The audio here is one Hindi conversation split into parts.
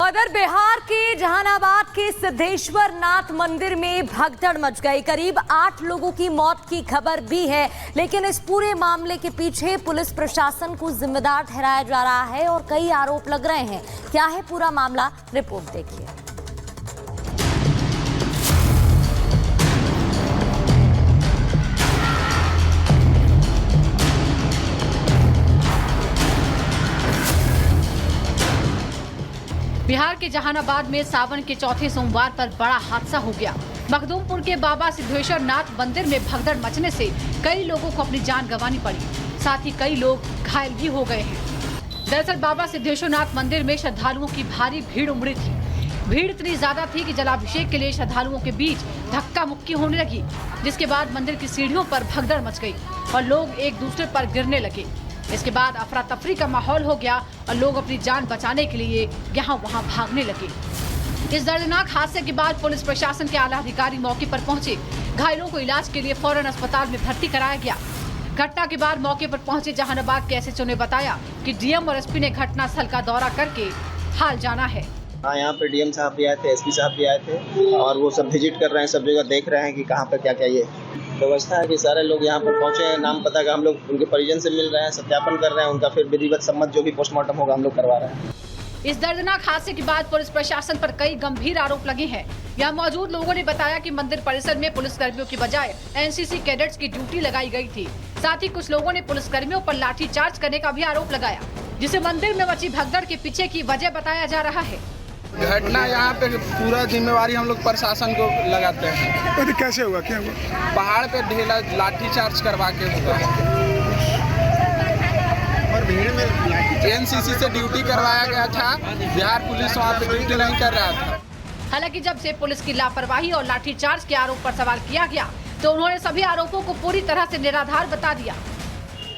खबर बिहार के जहानाबाद के सिद्धेश्वर नाथ मंदिर में भगदड़ मच गई। करीब 8 लोगों की मौत की खबर भी है, लेकिन इस पूरे मामले के पीछे पुलिस प्रशासन को जिम्मेदार ठहराया जा रहा है और कई आरोप लग रहे हैं। क्या है पूरा मामला, रिपोर्ट देखिए। बिहार के जहानाबाद में सावन के चौथे सोमवार पर बड़ा हादसा हो गया। मखदूमपुर के बाबा सिद्धेश्वर नाथ मंदिर में भगदड़ मचने से कई लोगों को अपनी जान गंवानी पड़ी, साथ ही कई लोग घायल भी हो गए हैं। दरअसल बाबा सिद्धेश्वर नाथ मंदिर में श्रद्धालुओं की भारी भीड़ उमड़ी थी। भीड़ इतनी ज्यादा थी कि जलाभिषेक के लिए श्रद्धालुओं के बीच धक्का मुक्की होने लगी, जिसके बाद मंदिर की सीढ़ियों पर भगदड़ मच गई और लोग एक दूसरे पर गिरने लगे। इसके बाद अफरा तफरी का माहौल हो गया और लोग अपनी जान बचाने के लिए यहाँ वहाँ भागने लगे। इस दर्दनाक हादसे के बाद पुलिस प्रशासन के आला अधिकारी मौके पर पहुंचे। घायलों को इलाज के लिए फौरन अस्पताल में भर्ती कराया गया। घटना के बाद मौके पर पहुंचे जहानाबाद के एसएचओ ने बताया कि डीएम और एसपी ने घटनास्थल का दौरा करके हाल जाना है। हाँ, यहाँ पे डीएम साहब भी आए थे, एसपी साहब भी आए थे और वो सब विजिट कर रहे हैं, सब जगह देख रहे हैं कि कहाँ पे क्या क्या ये व्यवस्था है कि सारे लोग यहाँ पर पहुँचे हैं। नाम पता का हम लोग उनके परिजन से मिल रहे हैं, सत्यापन कर रहे हैं, उनका फिर विधिवत सम्मत जो भी पोस्टमार्टम होगा हम लोग करवा रहे हैं। इस दर्दनाक हादसे के बाद पुलिस प्रशासन पर कई गंभीर आरोप लगे हैं। यहाँ मौजूद लोगों ने बताया कि मंदिर परिसर में पुलिसकर्मियों की बजाय एनसीसी कैडेट्स की ड्यूटी लगाई गई थी। साथ ही कुछ लोगों ने पुलिसकर्मियों पर लाठीचार्ज करने का भी आरोप लगाया, जिसे मंदिर में मची भगदड़ के पीछे की वजह बताया जा रहा है। घटना यहाँ पे पूरा जिम्मेवारी हम लोग प्रशासन को लगाते हैं। तो कैसे हुआ, क्या हुआ? पहाड़ पे ढेला लाठीचार्ज करवा के हुआ। और भीड़ में एनसीसी से ड्यूटी करवाया गया था, बिहार पुलिस वहाँ पे ड्यूटी नहीं कर रहा था। हालांकि जब से पुलिस की लापरवाही और लाठीचार्ज के आरोप पर सवाल किया गया तो उन्होंने सभी आरोपों को पूरी तरह से निराधार बता दिया।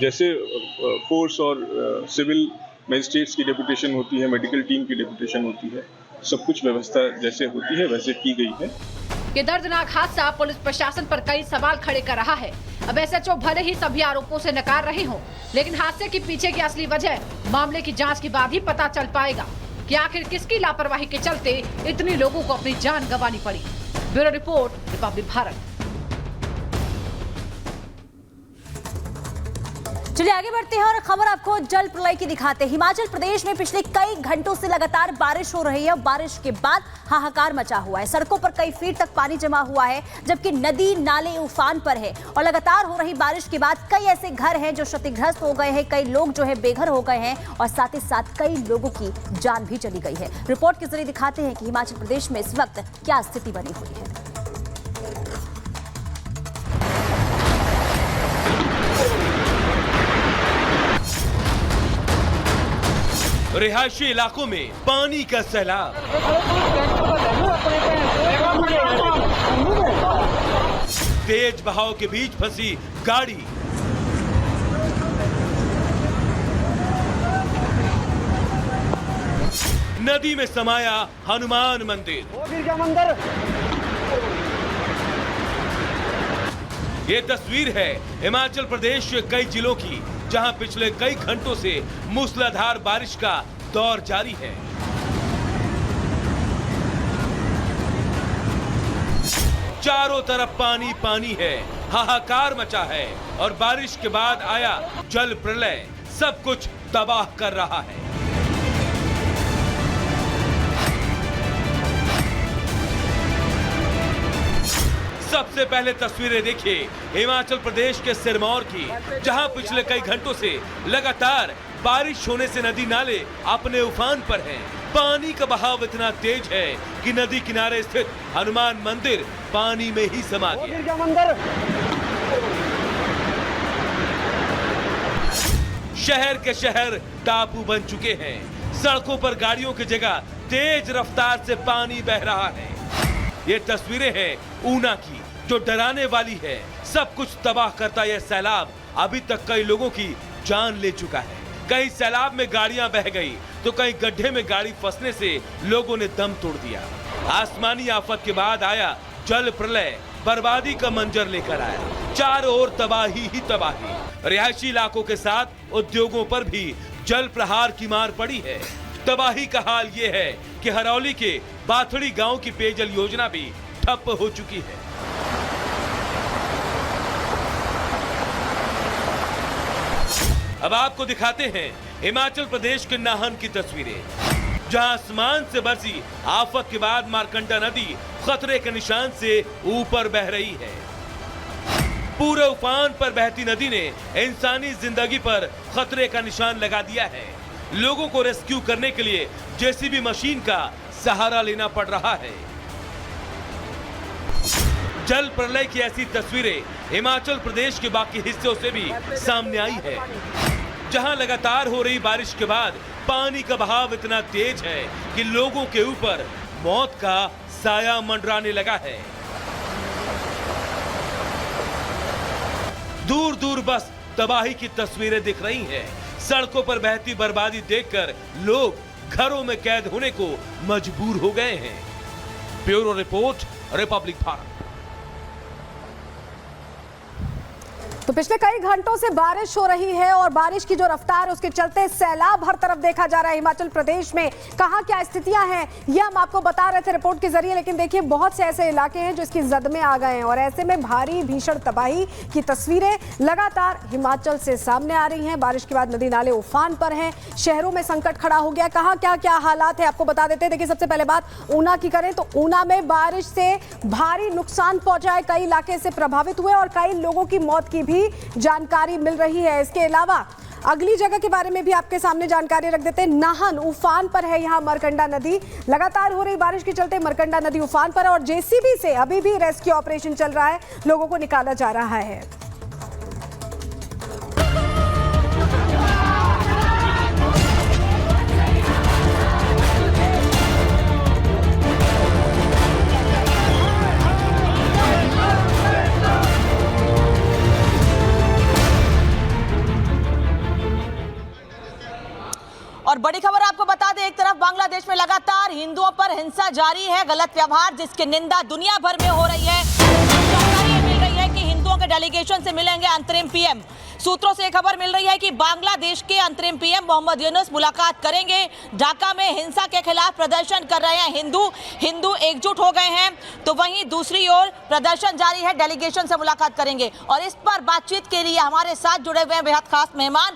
जैसे फोर्स और सिविल मजिस्ट्रेट्स की डेपुटेशन होती है, मेडिकल टीम की डेपुटेशन होती है, सब कुछ व्यवस्था जैसे होती है वैसे की गई है। ये दर्दनाक हादसा पुलिस प्रशासन पर कई सवाल खड़े कर रहा है। अब एसएचओ भले ही सभी आरोपों से नकार रहे हों, लेकिन हादसे के पीछे की असली वजह मामले की जांच के बाद ही पता चल पाएगा कि आखिर किसकी लापरवाही के चलते इतनी लोगों को अपनी जान गंवानी पड़ी। Bureau report, Republic Bharat. चलिए आगे बढ़ते हैं और खबर आपको जल प्रलय की दिखाते हैं। हिमाचल प्रदेश में पिछले कई घंटों से लगातार बारिश हो रही है। बारिश के बाद हाहाकार मचा हुआ है। सड़कों पर कई फीट तक पानी जमा हुआ है, जबकि नदी नाले उफान पर है। और लगातार हो रही बारिश के बाद कई ऐसे घर हैं जो क्षतिग्रस्त हो गए हैं, कई लोग जो है बेघर हो गए हैं और साथ ही साथ कई लोगों की जान भी चली गई है। रिपोर्ट के जरिए दिखाते हैं कि हिमाचल प्रदेश में इस वक्त क्या स्थिति बनी हुई है। रिहायशी इलाकों में पानी का सैलाब। तेज बहाव के बीच फंसी गाड़ी। नदी में समाया हनुमान मंदिर। ये तस्वीर है हिमाचल प्रदेश के कई जिलों की, जहां पिछले कई घंटों से मूसलाधार बारिश का दौर जारी है। चारों तरफ पानी पानी है, हाहाकार मचा है और बारिश के बाद आया जल प्रलय सब कुछ तबाह कर रहा है। सबसे पहले तस्वीरें देखिए हिमाचल प्रदेश के सिरमौर की, जहां पिछले कई घंटों से लगातार बारिश होने से नदी नाले अपने उफान पर हैं। पानी का बहाव इतना तेज है कि नदी किनारे स्थित हनुमान मंदिर पानी में ही समा गया। शहर के शहर टापू बन चुके हैं। सड़कों पर गाड़ियों की जगह तेज रफ्तार से पानी बह रहा है। ये तस्वीरें हैं ऊना की, जो डराने वाली है। सब कुछ तबाह करता यह सैलाब अभी तक कई लोगों की जान ले चुका है। कहीं सैलाब में गाड़ियां बह गई तो कहीं गड्ढे में गाड़ी फंसने से लोगों ने दम तोड़ दिया। आसमानी आफत के बाद आया जल प्रलय, बर्बादी का मंजर लेकर आया। चारों ओर तबाही ही तबाही। रिहायशी इलाकों के साथ उद्योगों पर भी जल प्रहार की मार पड़ी है। तबाही का हाल ये है कि हरौली के बाथड़ी गांव की पेयजल योजना भी ठप हो चुकी है। अब आपको दिखाते हैं हिमाचल प्रदेश के नाहन की तस्वीरें, जहां आसमान से बरसी आफत के बाद मारकंडा नदी खतरे के निशान से ऊपर बह रही है। पूरे उफान पर बहती नदी ने इंसानी जिंदगी पर खतरे का निशान लगा दिया है। लोगों को रेस्क्यू करने के लिए जेसीबी मशीन का सहारा लेना पड़ रहा है। जल प्रलय की ऐसी तस्वीरें हिमाचल प्रदेश के बाकी हिस्सों से भी सामने आई है, जहां लगातार हो रही बारिश के बाद पानी का बहाव इतना तेज है कि लोगों के ऊपर मौत का साया मंडराने लगा है। दूर दूर बस तबाही की तस्वीरें दिख रही हैं। सड़कों पर बहती बर्बादी देखकर लोग घरों में कैद होने को मजबूर हो गए हैं। Bureau report, Republic Bharat. तो पिछले कई घंटों से बारिश हो रही है और बारिश की जो रफ्तार है उसके चलते सैलाब हर तरफ देखा जा रहा है। हिमाचल प्रदेश में कहां क्या स्थितियां हैं ये हम आपको बता रहे थे रिपोर्ट के जरिए, लेकिन देखिए बहुत से ऐसे इलाके हैं जो इसकी जद में आ गए हैं और ऐसे में भारी भीषण तबाही की तस्वीरें लगातार हिमाचल से सामने आ रही हैं। बारिश के बाद नदी नाले उफान पर हैं, शहरों में संकट खड़ा हो गया। कहां क्या हालात है आपको बता देते हैं। देखिए सबसे पहले बात ऊना की करें तो ऊना में बारिश से भारी नुकसान पहुंचा है, कई इलाके से प्रभावित हुए और कई लोगों की मौत की भी जानकारी मिल रही है। इसके अलावा अगली जगह के बारे में भी आपके सामने जानकारी रख देते हैं। नाहन उफान पर है, यहां मरकंडा नदी लगातार हो रही बारिश के चलते मरकंडा नदी उफान पर है और जेसीबी से अभी भी रेस्क्यू ऑपरेशन चल रहा है, लोगों को निकाला जा रहा है। और बड़ी खबर आपको बता दें, एक तरफ बांग्लादेश में लगातार हिंदुओं पर हिंसा जारी है, गलत व्यवहार जिसकी निंदा दुनिया भर में हो रही है। जानकारी मिल रही है कि हिंदुओं के डेलीगेशन से मिलेंगे अंतरिम पीएम। सूत्रों से खबर मिल रही है कि बांग्लादेश के अंतरिम पीएम मोहम्मद यूनुस मुलाकात करेंगे। ढाका में हिंसा के खिलाफ प्रदर्शन कर रहे हैं हिंदू एकजुट हो गए हैं, तो वहीं दूसरी ओर प्रदर्शन जारी है, डेलीगेशन से मुलाकात करेंगे। और इस पर बातचीत के लिए हमारे साथ जुड़े हुए हैं बेहद खास मेहमान,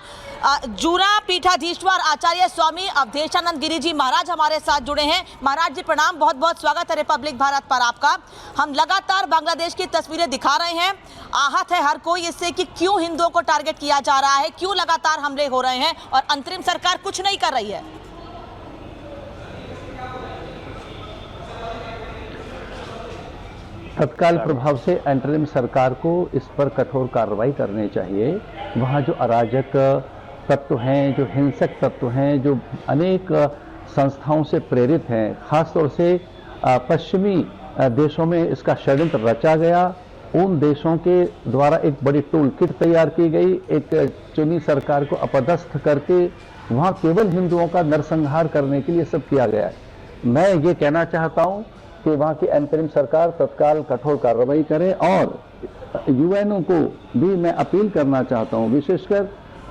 जूरा पीठाधीश्वर आचार्य स्वामी अवधेशानंद गिरी जी महाराज हमारे साथ जुड़े हैं। महाराज जी प्रणाम, बहुत बहुत स्वागत है रिपब्लिक भारत पर आपका। हम लगातार बांग्लादेश की तस्वीरें दिखा रहे हैं, आहत है हर कोई इससे कि क्यों हिंदुओं को टारगेट किया जा रहा है, क्यों लगातार हमले हो रहे हैं और अंतरिम सरकार कुछ नहीं कर रही है। तत्काल प्रभाव से अंतरिम सरकार को इस पर कठोर कार्रवाई करनी चाहिए। वहाँ जो अराजक तत्व हैं, जो हिंसक तत्व हैं, जो अनेक संस्थाओं से प्रेरित हैं, खासतौर से पश्चिमी देशों में इसका षड्यंत्र रचा गया। उन देशों के द्वारा एक बड़ी टूल किट तैयार की गई, एक चुनी सरकार को अपदस्थ करके वहाँ केवल हिंदुओं का नरसंहार करने के लिए सब किया गया है। मैं ये कहना चाहता हूँ कि वहाँ की अंतरिम सरकार तत्काल कठोर कार्रवाई करे और यूएनओ को भी मैं अपील करना चाहता हूँ, विशेषकर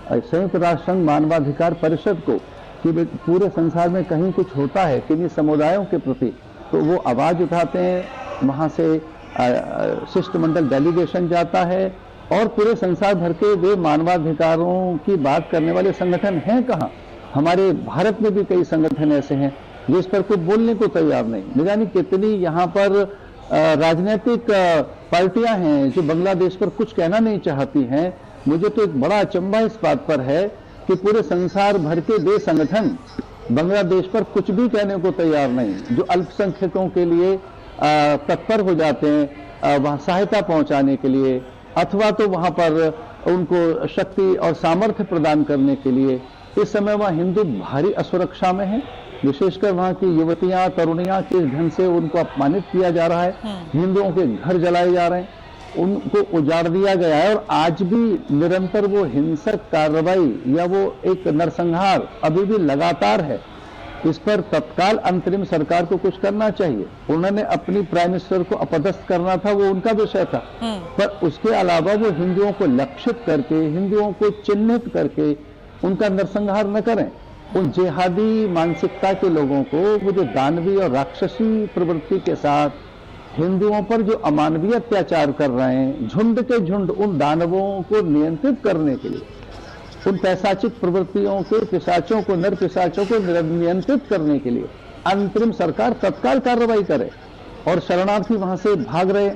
संयुक्त राष्ट्र संघ मानवाधिकार परिषद को, कि पूरे संसार में कहीं कुछ होता है किन्हीं समुदायों के प्रति तो वो आवाज़ उठाते हैं, वहाँ से शिष्टमंडल डेलीगेशन जाता है और पूरे संसार भर के वे मानवाधिकारों की बात करने वाले संगठन हैं कहाँ। हमारे भारत में भी कई संगठन ऐसे हैं जो इस पर कुछ बोलने को तैयार नहीं। न जाने कितनी यहाँ पर राजनीतिक पार्टियां हैं जो बांग्लादेश पर कुछ कहना नहीं चाहती हैं। मुझे तो एक बड़ा अचंभा इस बात पर है कि पूरे संसार भर के वे संगठन बांग्लादेश पर कुछ भी कहने को तैयार नहीं, जो अल्पसंख्यकों के लिए तत्पर हो जाते हैं वहाँ सहायता पहुँचाने के लिए अथवा तो वहाँ पर उनको शक्ति और सामर्थ्य प्रदान करने के लिए। इस समय वहाँ हिंदू भारी असुरक्षा में है, विशेषकर वहाँ की युवतियां तरुणियां किस ढंग से उनको अपमानित किया जा रहा है, हिंदुओं के घर जलाए जा रहे हैं, उनको उजाड़ दिया गया है और आज भी निरंतर वो हिंसक कार्रवाई या वो एक नरसंहार अभी भी लगातार है। इस पर तत्काल अंतरिम सरकार को कुछ करना चाहिए। उन्होंने अपनी प्राइम मिनिस्टर को अपदस्थ करना था, वो उनका विषय था, पर उसके अलावा वो हिंदुओं को लक्षित करके, हिंदुओं को चिन्हित करके उनका नरसंहार न करें। उन जिहादी मानसिकता के लोगों को, वो जो दानवी और राक्षसी प्रवृत्ति के साथ हिंदुओं पर जो अमानवीय अत्याचार कर रहे हैं, झुंड के झुंड उन दानवों को नियंत्रित करने के लिए, उन पैशाचिक प्रवृत्तियों के पिशाचों को, नर पिशाचों को नियंत्रित करने के लिए अंतरिम सरकार तत्काल कार्रवाई करे। और शरणार्थी वहां से भाग रहे,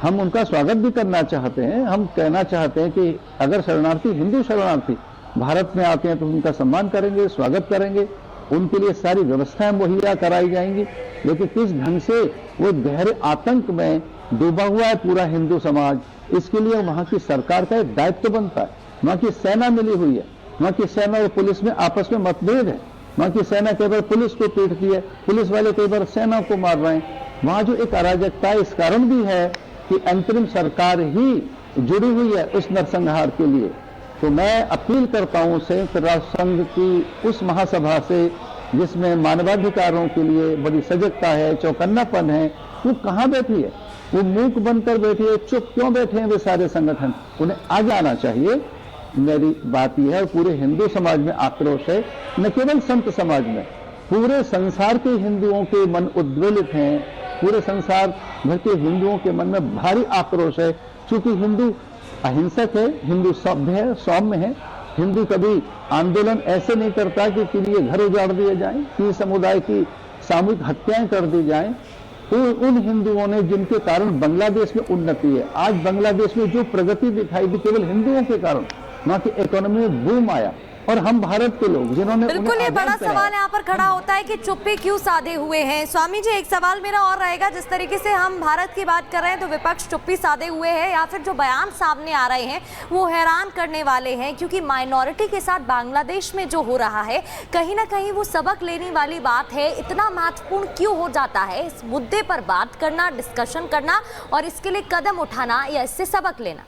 हम उनका स्वागत भी करना चाहते हैं। हम कहना चाहते हैं कि अगर शरणार्थी, हिंदू शरणार्थी भारत में आते हैं तो उनका सम्मान करेंगे, स्वागत करेंगे, उनके लिए सारी व्यवस्थाएं मुहैया कराई जाएंगी। लेकिन किस ढंग से वो गहरे आतंक में डूबा हुआ है पूरा हिंदू समाज, इसके लिए वहां की सरकार का एक दायित्व बनता है। वहां की सेना मिली हुई है, वहां की सेना और पुलिस में आपस में मतभेद है। वहां की सेना कई बार पुलिस को पीटती है, पुलिस वाले कई बार सेना को मार रहे हैं। वहां जो एक अराजकता है, इस कारण भी है कि अंतरिम सरकार ही जुड़ी हुई है उस नरसंहार के लिए। तो मैं अपील करता हूं संयुक्त राष्ट्र संघ की उस महासभा से जिसमें मानवाधिकारों के लिए बड़ी सजगता है, चौकन्नापन है, वो कहाँ बैठी है? वो मूक बनकर बैठी है, चुप क्यों बैठे हैं वे सारे संगठन? उन्हें आगे आना चाहिए। मेरी बात यह है, पूरे हिंदू समाज में आक्रोश है, न केवल संत समाज में, पूरे संसार के हिंदुओं के मन उद्वेलित हैं। पूरे संसार भर के हिंदुओं के मन में भारी आक्रोश है, क्योंकि हिंदू अहिंसक है, हिंदू सभ्य है, सौम्य है। हिंदू कभी आंदोलन ऐसे नहीं करता कि किसी घर उजाड़ दिए जाएं, किसी समुदाय की सामूहिक हत्याएं कर दी जाएं। तो उन हिंदुओं ने जिनके कारण बांग्लादेश में उन्नति है, आज बांग्लादेश में जो प्रगति दिखाई दी केवल हिंदुओं के कारण, वहां की इकोनॉमी में बूम आया। और हम भारत के लोग जिन्होंने बिल्कुल, ये बड़ा सवाल यहाँ पर खड़ा होता है कि चुप्पी क्यों साधे हुए हैं। स्वामी जी, एक सवाल मेरा और रहेगा, जिस तरीके से हम भारत की बात कर रहे हैं तो विपक्ष चुप्पी साधे हुए है, या फिर जो बयान सामने आ रहे हैं वो हैरान करने वाले हैं, क्योंकि माइनॉरिटी के साथ बांग्लादेश में जो हो रहा है कहीं ना कहीं वो सबक लेने वाली बात है। इतना महत्वपूर्ण क्यों हो जाता है इस मुद्दे पर बात करना, डिस्कशन करना और इसके लिए कदम उठाना या इससे सबक लेना?